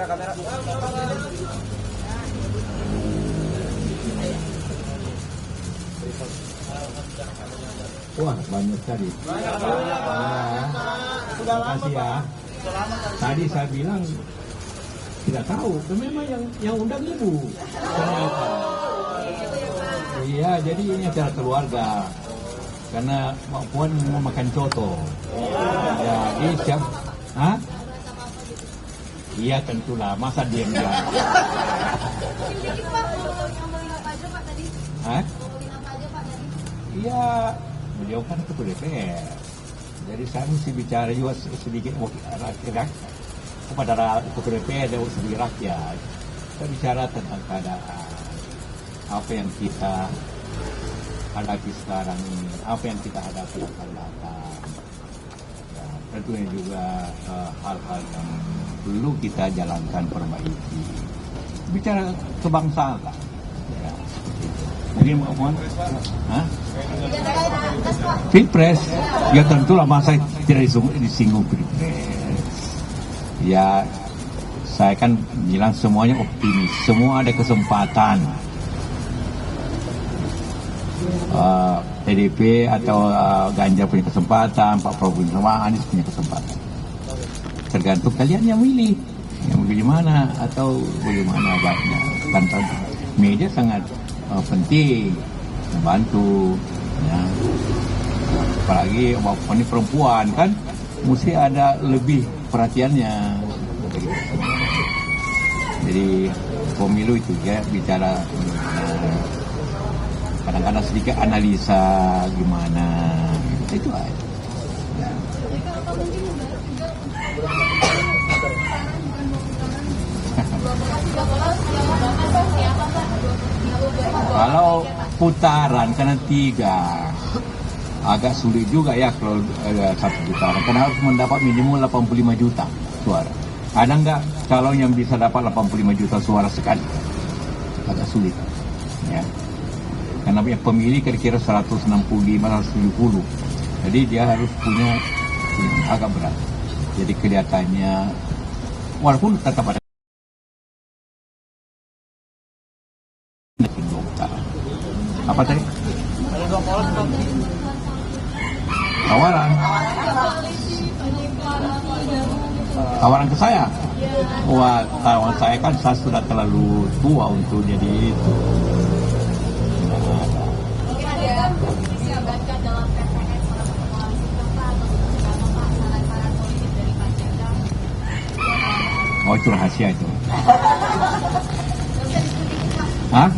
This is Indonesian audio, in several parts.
Wah, banyak sekali. Terima kasih ya. Tadi saya bilang tidak tahu, memang yang undang ibu. Ternyata. Iya, jadi ini acara keluarga. Karena Mak Puan mau makan coto. Jadi siap, iya tentulah, masa diam dia. Iya, beliau kan ketua DPR. Jadi saya mesti bicara juga sedikit rakyat kepada ketua DPR dan sedikit rakyat. Kita bicara tentang keadaan apa yang kita hadapi sekarang ini, apa yang kita hadapi akan datang. Ya, tentunya juga hal-hal yang perlu kita jalankan perbaiki. Bicara kebangsaan lah. Ya, jadi mohon, Pilpres, ya tentulah masa tidak disinggung Pilpres. Ya, saya kan bilang semuanya optimis, semua ada kesempatan. PDP atau Ganjar punya kesempatan, Pak Prabowo sama Anies punya kesempatan. Tergantung kalian yang milih, yang bagaimana atau bagaimana baiknya. Kantor media sangat penting, membantu. Ya. Apalagi walaupun ini perempuan kan, mesti ada lebih perhatiannya. Jadi pemilu itu ya bicara. Kadang-kadang sedikit analisa gimana, itu aja. Ya. Kalau putaran karena 3 agak sulit juga ya kalau satu putaran, karena harus mendapat minimum 85 juta suara. Ada nggak calon yang bisa dapat 85 juta suara sekali? Agak sulit. Ya. Karena pemilih kira-kira 165-170, jadi dia harus punya agak berat. Jadi kelihatannya walaupun tetap ada apa tadi? Tawaran ke saya. Wah, tawaran saya kan saya sudah terlalu tua untuk jadi itu. Oh, itu rahasia itu. Hah?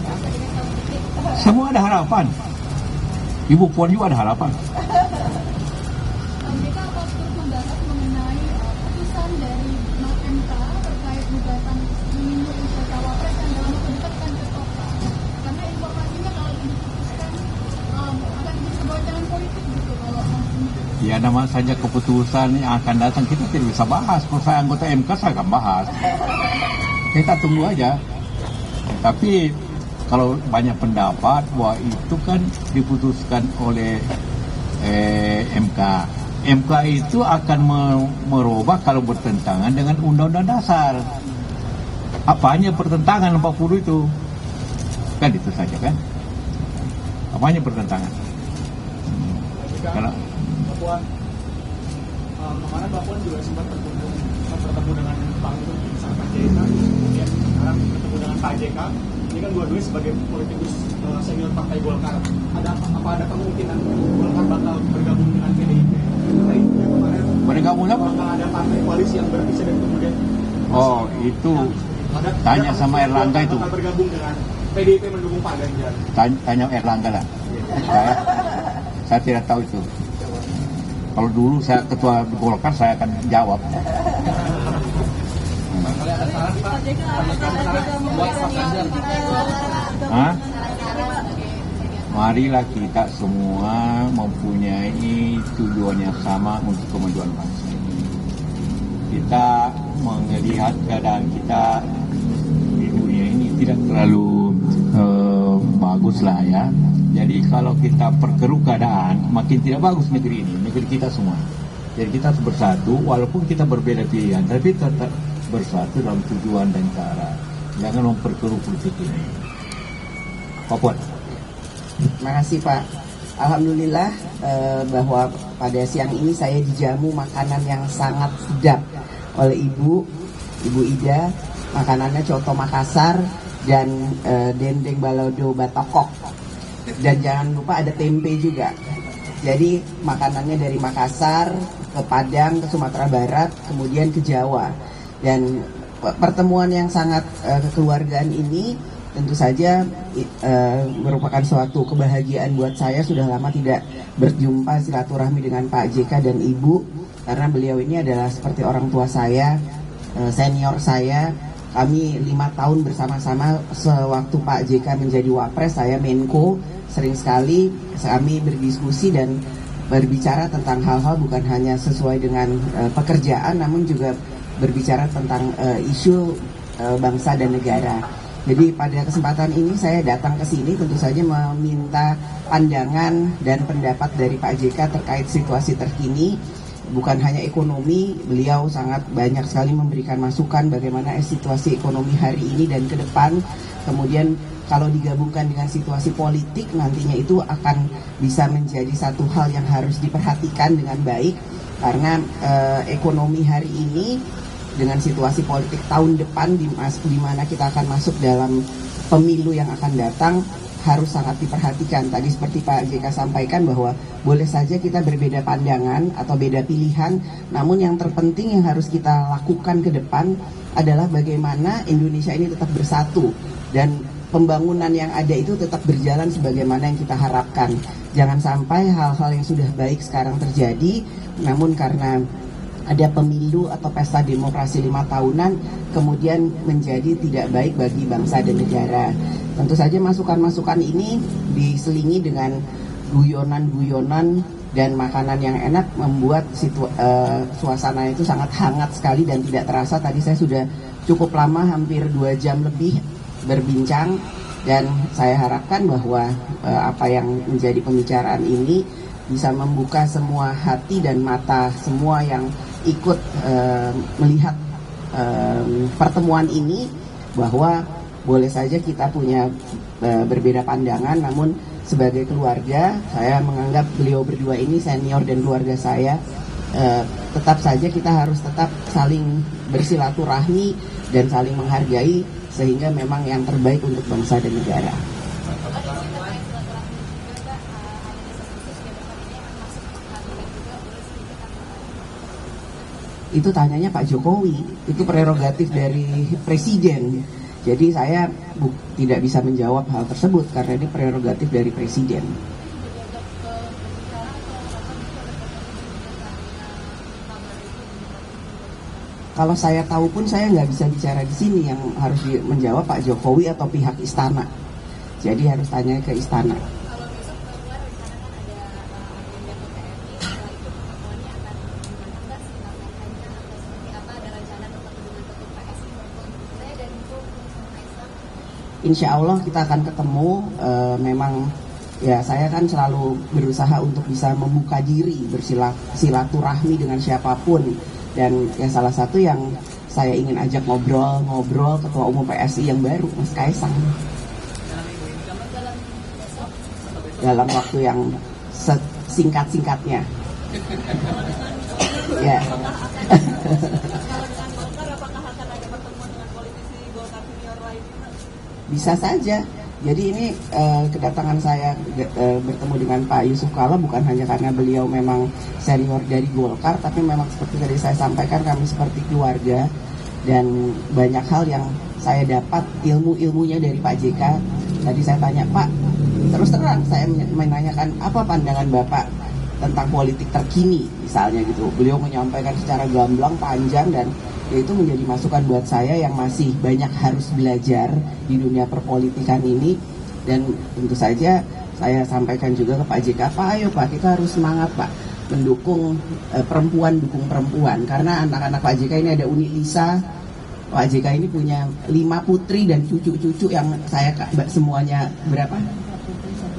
Semua ada harapan. Ibu Puan juga ada harapan. Ya, nama saja keputusan yang akan datang kita tidak bisa bahas. Kalau saya anggota MK saya akan bahas. Kita tunggu aja. Tapi kalau banyak pendapat bahwa itu kan diputuskan oleh MK. MK itu akan merubah kalau bertentangan dengan Undang-Undang Dasar. Apanya pertentangan 40 itu? Kan itu saja kan? Apanya pertentangan? Karena Puan, kemarin Mbak Puan juga sempat bertemu dengan Pak Luhut sama Pak JK, kemudian sekarang bertemu dengan Pak JK. Ini kan dua-duanya sebagai politikus senior Partai Golkar. Ada kemungkinan Golkar bakal bergabung dengan PDIP? Bergabung apa? Ada partai koalisi yang berpisah dan kemudian itu tanya sama Erlangga itu. Bakal bergabung dengan PDIP mendukung Pak Ganjar. Tanya Erlangga lah. Saya tidak tahu itu. Kalau dulu saya ketua Golkar saya akan jawab. Marilah kita semua mempunyai tujuan yang sama untuk kemajuan bangsa ini. Kita melihat keadaan kita di dunia ini tidak terlalu bagus lah ya. Jadi kalau kita perkeruh keadaan, makin tidak bagus negeri ini, negeri kita semua. Jadi kita harus bersatu, walaupun kita berbeda pilihan, tapi tetap bersatu dalam tujuan dan cara. Jangan memperkeruh politik ini. Papua. Terima kasih Pak. Alhamdulillah bahwa pada siang ini saya dijamu makanan yang sangat sedap oleh Ibu Ida. Makanannya coto Makassar dan dendeng balado batokok. Dan jangan lupa ada tempe juga. Jadi makanannya dari Makassar ke Padang, ke Sumatera Barat, kemudian ke Jawa. Dan pertemuan yang sangat kekeluargaan ini tentu saja merupakan suatu kebahagiaan buat saya. Sudah lama tidak berjumpa silaturahmi dengan Pak JK dan Ibu, karena beliau ini adalah seperti orang tua saya, senior saya. Kami 5 tahun bersama-sama sewaktu Pak JK menjadi Wapres, saya Menko. Sering sekali kami berdiskusi dan berbicara tentang hal-hal bukan hanya sesuai dengan pekerjaan, namun juga berbicara tentang isu bangsa dan negara. Jadi pada kesempatan ini saya datang ke sini tentu saja meminta pandangan dan pendapat dari Pak JK terkait situasi terkini. Bukan hanya ekonomi, beliau sangat banyak sekali memberikan masukan bagaimana situasi ekonomi hari ini dan ke depan. Kemudian kalau digabungkan dengan situasi politik nantinya itu akan bisa menjadi satu hal yang harus diperhatikan dengan baik. Karena ekonomi hari ini dengan situasi politik tahun depan di mana kita akan masuk dalam pemilu yang akan datang harus sangat diperhatikan. Tadi seperti Pak JK sampaikan bahwa boleh saja kita berbeda pandangan atau beda pilihan, namun yang terpenting yang harus kita lakukan ke depan adalah bagaimana Indonesia ini tetap bersatu dan pembangunan yang ada itu tetap berjalan sebagaimana yang kita harapkan. Jangan sampai hal-hal yang sudah baik sekarang terjadi, namun karena ada pemilu atau pesta demokrasi 5 tahunan kemudian menjadi tidak baik bagi bangsa dan negara. Tentu saja masukan-masukan ini diselingi dengan guyonan-guyonan dan makanan yang enak membuat suasana itu sangat hangat sekali dan tidak terasa. Tadi saya sudah cukup lama, hampir 2 jam lebih berbincang, dan saya harapkan bahwa apa yang menjadi pembicaraan ini bisa membuka semua hati dan mata semua yang ikut melihat pertemuan ini, bahwa boleh saja kita punya berbeda pandangan, namun sebagai keluarga saya menganggap beliau berdua ini senior dan keluarga saya. Tetap saja kita harus tetap saling bersilaturahmi dan saling menghargai sehingga memang yang terbaik untuk bangsa dan negara. Itu tanyanya Pak Jokowi, itu prerogatif dari Presiden. Jadi saya tidak bisa menjawab hal tersebut karena ini prerogatif dari Presiden. Kalau saya tahu pun saya nggak bisa bicara di sini, yang harus menjawab Pak Jokowi atau pihak istana. Jadi harus tanya ke istana. Insya Allah kita akan ketemu. Memang ya saya kan selalu berusaha untuk bisa membuka diri, bersilaturahmi dengan siapapun. Dan yang salah satu yang saya ingin ajak ngobrol Ketua Umum PSI yang baru, Mas Kaisang. Dalam waktu yang singkat-singkatnya. Ya. Bisa saja. Jadi ini kedatangan saya bertemu dengan Pak Yusuf Kala bukan hanya karena beliau memang senior dari Golkar, tapi memang seperti tadi saya sampaikan, kami seperti keluarga dan banyak hal yang saya dapat ilmunya dari Pak JK. Tadi saya tanya, Pak, terus terang saya menanyakan apa pandangan Bapak tentang politik terkini misalnya gitu. Beliau menyampaikan secara gamblang, panjang, dan itu menjadi masukan buat saya yang masih banyak harus belajar di dunia perpolitikan ini. Dan tentu saja saya sampaikan juga ke Pak JK, Pak ayo Pak, kita harus semangat Pak mendukung perempuan, dukung perempuan. Karena anak-anak Pak JK ini ada Uni Lisa, Pak JK ini punya 5 putri dan cucu-cucu yang saya semuanya berapa?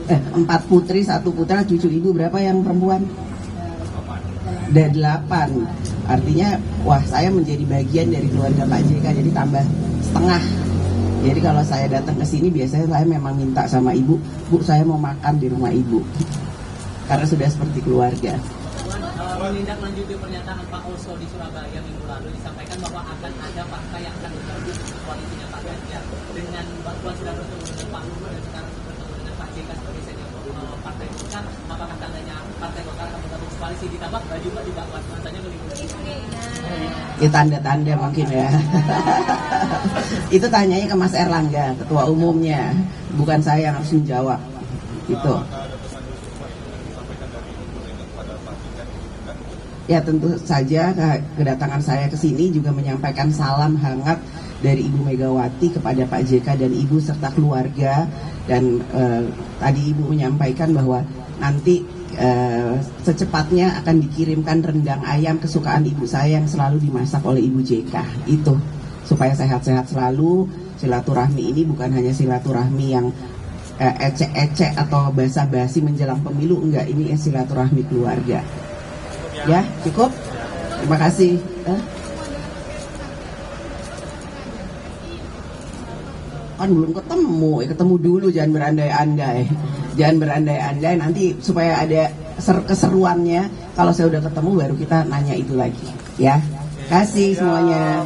4 putri, 1 putra, cucu ibu berapa yang perempuan? ada 8. Artinya, wah saya menjadi bagian dari keluarga Pak JK, jadi tambah setengah. Jadi kalau saya datang ke sini biasanya saya memang minta sama ibu, Bu saya mau makan di rumah ibu, karena sudah seperti keluarga. Menindaklanjuti pernyataan Pak Oso di Surabaya minggu lalu disampaikan bahwa akan ada partai yang akan bergabung koalisinya Pak Ganjar dengan Mbak Puan sudah bertemu dengan Pak Luhut dan sekarang bertemu dengan Pak JK sebagai senior partai Golkar. Apakah tandanya partai Golkar akan bergabung koalisi, ditambah baju Mbak juga Puan saja meliputi? Ya tanda-tanda mungkin ya. Itu tanyanya ke Mas Erlangga, ketua umumnya, bukan saya yang harus menjawab. Itu. Ya tentu saja kedatangan saya ke sini juga menyampaikan salam hangat dari Ibu Megawati kepada Pak JK dan Ibu serta keluarga. Dan tadi Ibu menyampaikan bahwa nanti secepatnya akan dikirimkan rendang ayam kesukaan ibu saya yang selalu dimasak oleh Ibu JK. Itu supaya sehat-sehat selalu. Silaturahmi ini bukan hanya silaturahmi yang ecek-ecek atau basa-basi menjelang pemilu, enggak, ini silaturahmi keluarga. Ya, cukup. Terima kasih. Kan belum ketemu dulu, jangan berandai-andai. Jangan berandai-andai, nanti supaya ada keseruannya. Kalau saya udah ketemu baru kita nanya itu lagi. Ya, kasih semuanya.